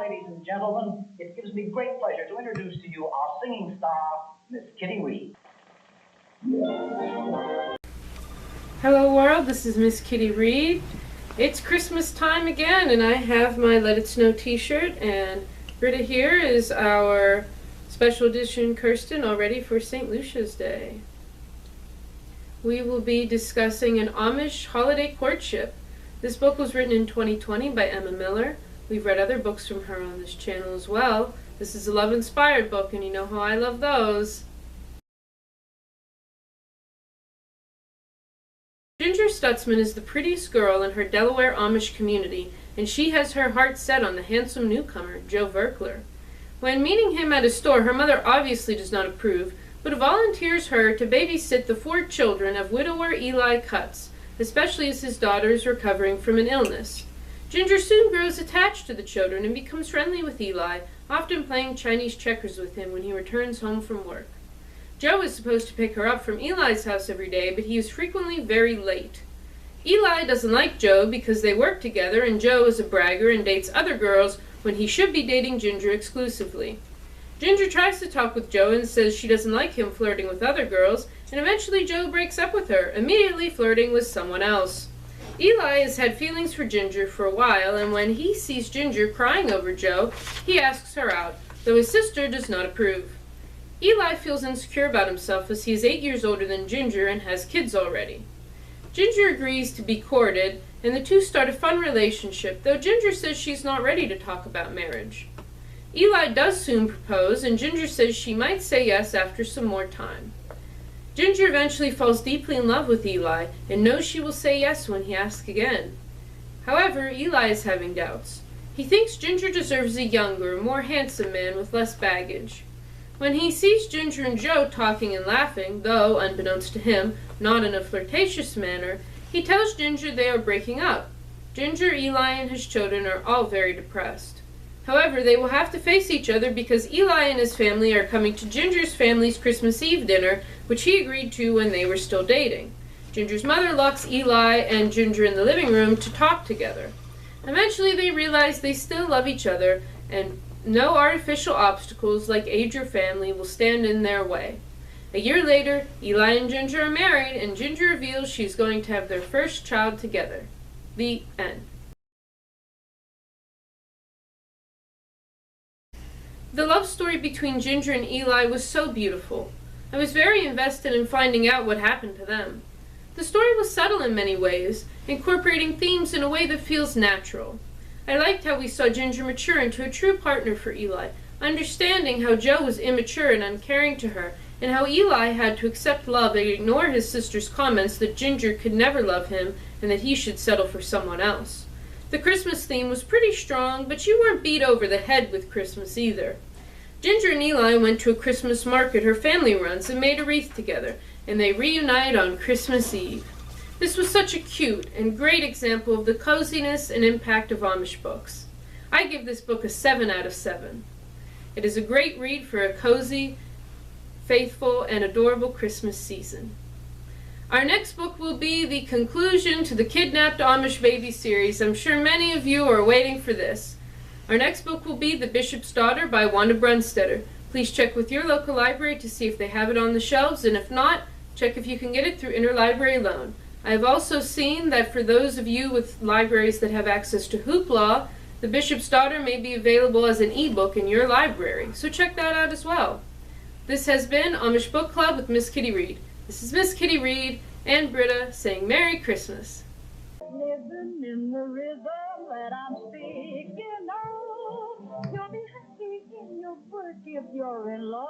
ladies and gentlemen, it gives me great pleasure to introduce to you our singing star, Miss Kitty Reed. Hello world, this is Miss Kitty Reed. It's Christmas time again, and I have my Let It Snow t-shirt, and Britta here is our special edition Kirsten, all ready for St. Lucia's Day. We will be discussing An Amish Holiday Courtship. This book was written in 2020 by Emma Miller. We've read other books from her on this channel as well. This is a love-inspired book, and you know how I love those. Ginger Stutzman is the prettiest girl in her Delaware Amish community, and she has her heart set on the handsome newcomer, Joe Verkler. When meeting him at a store, her mother obviously does not approve, but volunteers her to babysit the 4 children of widower Eli Cutts, especially as his daughter is recovering from an illness. Ginger soon grows attached to the children and becomes friendly with Eli, often playing Chinese checkers with him when he returns home from work. Joe is supposed to pick her up from Eli's house every day, but he is frequently very late. Eli doesn't like Joe because they work together, and Joe is a bragger and dates other girls when he should be dating Ginger exclusively. Ginger tries to talk with Joe and says she doesn't like him flirting with other girls, and eventually Joe breaks up with her, immediately flirting with someone else. Eli has had feelings for Ginger for a while, and when he sees Ginger crying over Joe, he asks her out, though his sister does not approve. Eli feels insecure about himself as he is 8 years older than Ginger and has kids already. Ginger agrees to be courted, and the two start a fun relationship, though Ginger says she's not ready to talk about marriage. Eli does soon propose, and Ginger says she might say yes after some more time. Ginger eventually falls deeply in love with Eli, and knows she will say yes when he asks again. However, Eli is having doubts. He thinks Ginger deserves a younger, more handsome man with less baggage. When he sees Ginger and Joe talking and laughing, though, unbeknownst to him, not in a flirtatious manner, he tells Ginger they are breaking up. Ginger, Eli, and his children are all very depressed. However, they will have to face each other because Eli and his family are coming to Ginger's family's Christmas Eve dinner, which he agreed to when they were still dating. Ginger's mother locks Eli and Ginger in the living room to talk together. Eventually, they realize they still love each other, and no artificial obstacles like age or family will stand in their way. A year later, Eli and Ginger are married, and Ginger reveals she's going to have their first child together. The end. The love story between Ginger and Eli was so beautiful. I was very invested in finding out what happened to them. The story was subtle in many ways, incorporating themes in a way that feels natural. I liked how we saw Ginger mature into a true partner for Eli, understanding how Joe was immature and uncaring to her, and how Eli had to accept love and ignore his sister's comments that Ginger could never love him and that he should settle for someone else. The Christmas theme was pretty strong, but you weren't beat over the head with Christmas either. Ginger and Eli went to a Christmas market her family runs and made a wreath together, and they reunite on Christmas Eve. This was such a cute and great example of the coziness and impact of Amish books. I give this book a 7 out of 7. It is a great read for a cozy, faithful, and adorable Christmas season. Our next book will be the conclusion to the Kidnapped Amish Baby series. I'm sure many of you are waiting for this. Our next book will be The Bishop's Daughter by Wanda Brunstetter. Please check with your local library to see if they have it on the shelves, and if not, check if you can get it through interlibrary loan. I have also seen that for those of you with libraries that have access to Hoopla, The Bishop's Daughter may be available as an ebook in your library, so check that out as well. This has been Amish Book Club with Miss Kitty Reed. This is Miss Kitty Reed and Britta saying Merry Christmas. Living in the rhythm that I'm speaking of, you'll be happy in your work if you're in love.